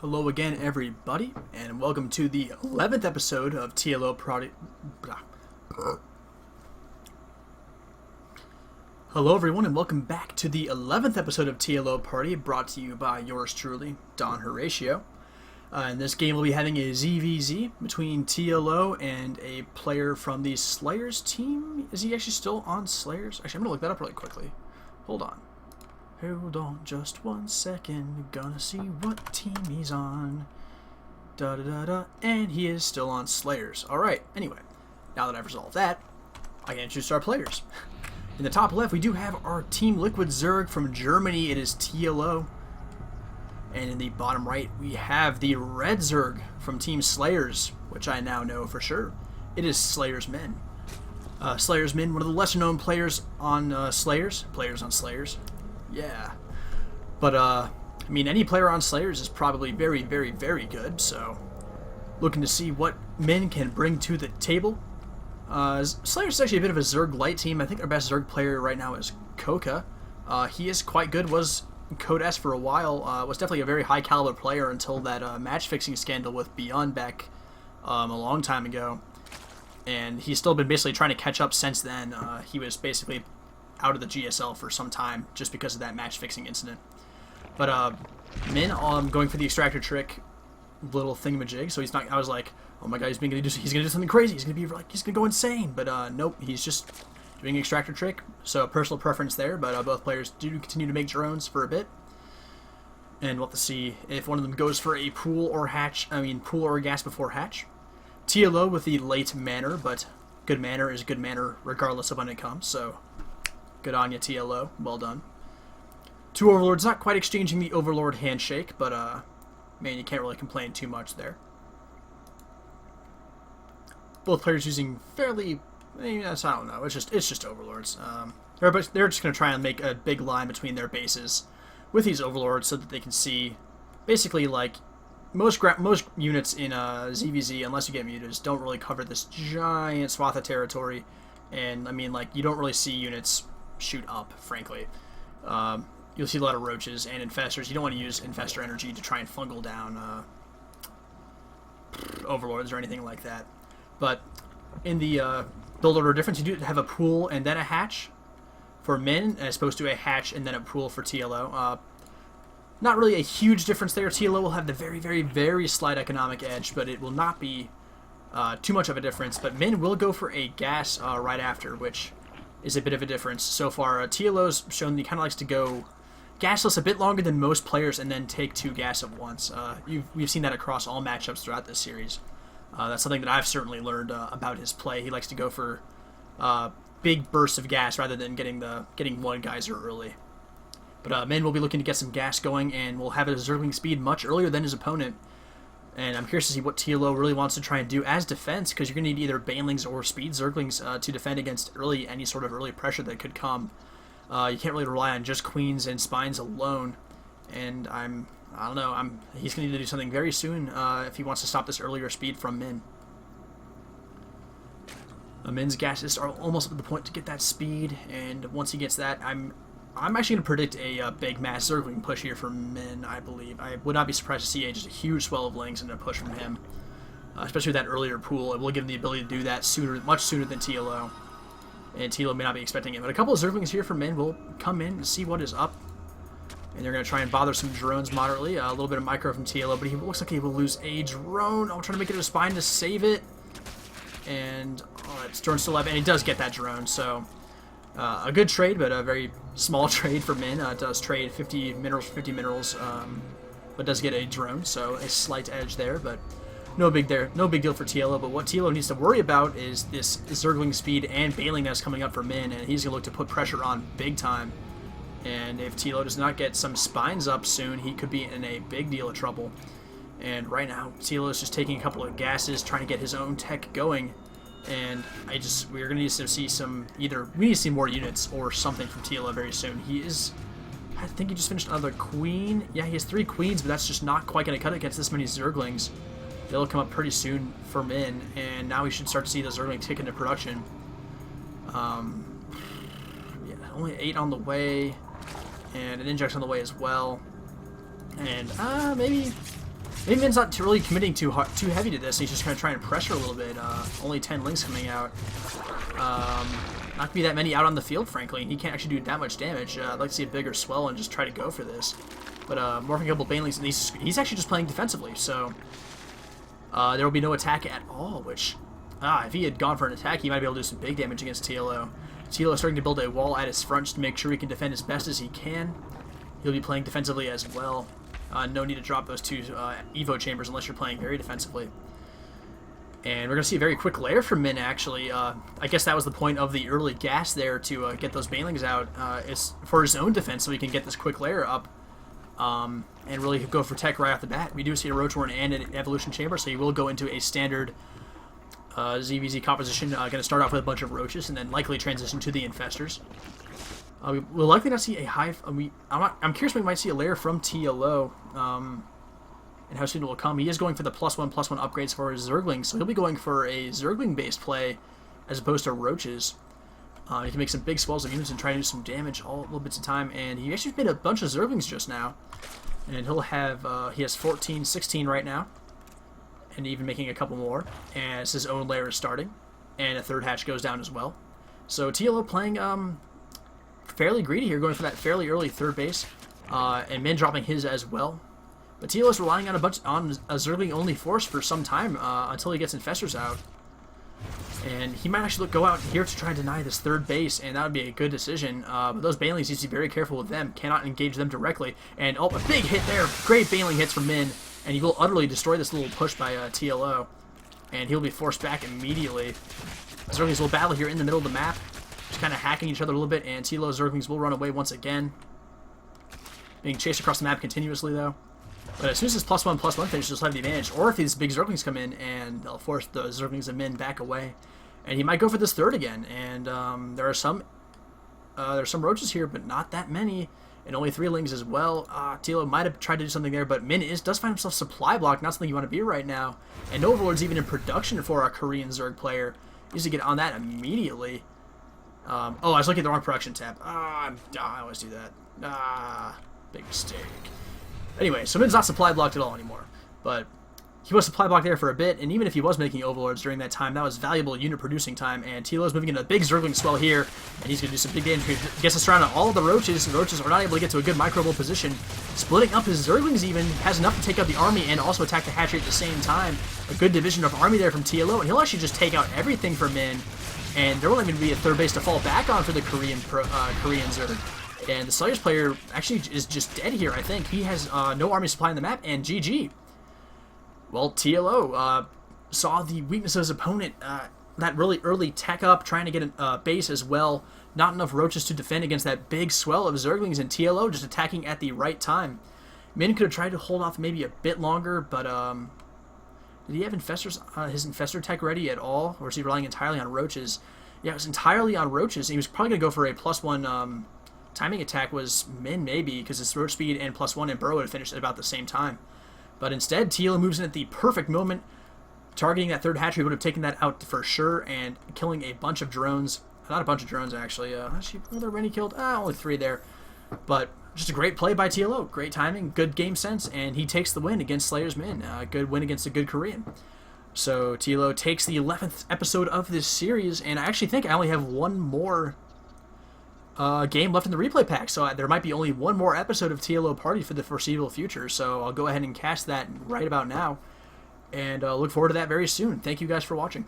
Hello again, everybody, and welcome to the 11th episode of TLO Product. Hello, everyone, and welcome back to the 11th episode of TLO Party, brought to you by yours truly, Don Horatio. In this game, we'll be having a ZvZ between TLO and a player from the Slayers team. Is he actually still on Slayers? Actually, I'm going to look that up really quickly. Hold on. Hold on just 1 second, gonna see what team he's on. Da-da-da-da, and he is still on Slayers. Alright, anyway, now that I've resolved that, I can introduce our players. In the top left, we do have our Team Liquid Zerg from Germany. It is TLO. And in the bottom right, we have the Red Zerg from Team Slayers, which I now know for sure. It is SlayerSMin. SlayerSMin, one of the lesser known players on Slayers. Players on Slayers. Yeah, but I mean, any player on Slayers is probably very, very, very good, so looking to see what Min can bring to the table. Slayers is actually a bit of a Zerg light team. I think our best Zerg player right now is Koka. He is quite good, was Code S for a while, was definitely a very high caliber player until that match fixing scandal with Beyond back a long time ago, and he's still been basically trying to catch up since then. He was basically out of the GSL for some time just because of that match fixing incident. But Min going for the extractor trick little thingamajig, so he's not. I was like, oh my god, he's gonna do something crazy. He's gonna go insane. But nope, he's just doing an extractor trick. So personal preference there. But both players do continue to make drones for a bit, and we'll have to see if one of them goes for a pool or hatch. I mean, pool or gas before hatch. TLO with the late manner, but good manner is good manner regardless of when it comes. So. Good on ya, TLO. Well done. Two Overlords, not quite exchanging the Overlord handshake, but, man, you can't really complain too much there. Both players using fairly, I don't know, it's just Overlords. They're just going to try and make a big line between their bases with these Overlords so that they can see, basically, like, most units in ZvZ, unless you get mutas, don't really cover this giant swath of territory, and, I mean, like, you don't really see units shoot up, frankly. You'll see a lot of roaches and infestors. You don't want to use infestor energy to try and fungal down overlords or anything like that. But in the build order difference, you do have a pool and then a hatch for Min, as opposed to a hatch and then a pool for TLO. Not really a huge difference there. TLO will have the very, very, very slight economic edge, but it will not be too much of a difference. But Min will go for a gas right after, which is a bit of a difference. So far, TLO's shown he kind of likes to go gasless a bit longer than most players and then take 2 gas at once. We've seen that across all matchups throughout this series. That's something that I've certainly learned about his play. He likes to go for big bursts of gas rather than getting one geyser early. But Min will be looking to get some gas going, and will have his Zergling speed much earlier than his opponent. And I'm curious to see what TLO really wants to try and do as defense, because you're going to need either Banelings or Speed Zerglings to defend against any sort of early pressure that could come. You can't really rely on just Queens and Spines alone. And I don't know, he's going to need to do something very soon if he wants to stop this earlier speed from Min. Min's gases are almost at the point to get that speed, and once he gets that, I'm actually going to predict a big mass Zergling push here from Min, I believe. I would not be surprised to see just a huge swell of Lings and a push from him. Especially with that earlier pool. It will give him the ability to do that much sooner than TLO. And TLO may not be expecting it. But a couple of Zerglings here from Min will come in and see what is up. And they're going to try and bother some drones moderately. A little bit of micro from TLO, but he looks like he will lose a drone. I'll try to make it a Spine to save it. And it's drone still alive, and he does get that drone, so... a good trade, but a very small trade for Min. It does trade 50 minerals for 50 minerals, but does get a drone, so a slight edge there, but no big deal for TLO. But what TLO needs to worry about is this Zergling speed and Baneling that's coming up for Min, and he's going to look to put pressure on big time. And if TLO does not get some Spines up soon, he could be in a big deal of trouble. And right now, TLO is just taking a couple of gases, trying to get his own tech going. And we're going to need to see we need to see more units or something from TLO very soon. I think he just finished another Queen. Yeah, he has 3 Queens, but that's just not quite going to cut it against this many Zerglings. They'll come up pretty soon for Min, and now we should start to see the Zerglings kick into production. Yeah, only 8 on the way, and an inject on the way as well. And maybe Maybe Min's not really committing too heavy to this. He's just going to try and pressure a little bit. Only 10 links coming out. Not going to be that many out on the field, frankly. He can't actually do that much damage. I'd like to see a bigger swell and just try to go for this. But morphing a couple banelings, and he's actually just playing defensively, so there will be no attack at all, which, if he had gone for an attack, he might be able to do some big damage against TLO. TLO is starting to build a wall at his front just to make sure he can defend as best as he can. He'll be playing defensively as well. No need to drop those two Evo chambers unless you're playing very defensively. And we're going to see a very quick lair from Min, actually. I guess that was the point of the early gas there, to get those banelings out. It's for his own defense, so he can get this quick lair up and really go for tech right off the bat. We do see a Roach Warren and an Evolution Chamber, so he will go into a standard ZvZ composition. Going to start off with a bunch of Roaches and then likely transition to the Infestors. We'll likely not see a hive. I'm curious when we might see a lair from TLO, and how soon it will come. He is going for the +1/+1 upgrades for his Zerglings, so he'll be going for a Zergling-based play as opposed to Roaches. He can make some big swells of units and try to do some damage all little bits of time. And he actually made a bunch of Zerglings just now, and he'll have he has 14, 16 right now, and even making a couple more as his own lair is starting, and a third hatch goes down as well. So TLO playing fairly greedy here, going for that fairly early third base, and Min dropping his as well. But TLO is relying on a Zergling only force for some time until he gets Infestors out, and he might actually go out here to try and deny this third base, and that would be a good decision. But those Banelings, you need to be very careful with them. Cannot engage them directly. And a big hit there! Great Baneling hits from Min, and he will utterly destroy this little push by TLO, and he'll be forced back immediately. Zerglings will battle here in the middle of the map, just kind of hacking each other a little bit, and TLO Zerglings will run away once again, being chased across the map continuously though. But as soon as this +1/+1 finishes, he'll have the advantage. Or if these big Zerglings come in, and they'll force the Zerglings and Min back away, and he might go for this third again. And there's some Roaches here, but not that many, and only 3 Lings as well. TLO might have tried to do something there, but Min does find himself supply blocked, not something you want to be right now. And no Overlord's even in production for a Korean Zerg player. He needs to get on that immediately. Oh, I was looking at the wrong production tab. I always do that. Big mistake. Anyway, so Min's not supply blocked at all anymore, but he was supply blocked there for a bit, and even if he was making Overlords during that time, that was valuable unit producing time, and TLO's moving into a big Zergling swell here, and he's going to do some big damage. He gets us surrounded all of the Roaches. The Roaches are not able to get to a good microable position. Splitting up his Zerglings even has enough to take out the army and also attack the hatchery at the same time. A good division of army there from TLO, and he'll actually just take out everything for Min, and there won't even be a third base to fall back on for the Korean Zerg. And the Slayers player actually is just dead here, I think. He has no army supply on the map, and GG. Well, TLO saw the weakness of his opponent, that really early tech up, trying to get a base as well. Not enough Roaches to defend against that big swell of Zerglings, and TLO just attacking at the right time. Min could have tried to hold off maybe a bit longer, but did he have Infestors, his Infestor tech ready at all? Or is he relying entirely on Roaches? Yeah, it was entirely on Roaches. He was probably going to go for a +1 timing attack was Min, maybe, because his Roach speed and +1 and Burrow had finished at about the same time. But instead, TLO moves in at the perfect moment, targeting that third hatchery. Would have taken that out for sure, and killing a bunch of drones. Not a bunch of drones, actually. Actually, were there many killed? Only 3 there. But just a great play by TLO. Great timing, good game sense, and he takes the win against SlayerSMin. Good win against a good Korean. So TLO takes the 11th episode of this series, and I actually think I only have one more game left in the replay pack, so there might be only one more episode of TLO Party for the foreseeable future, so I'll go ahead and cast that right about now, and look forward to that very soon. Thank you guys for watching.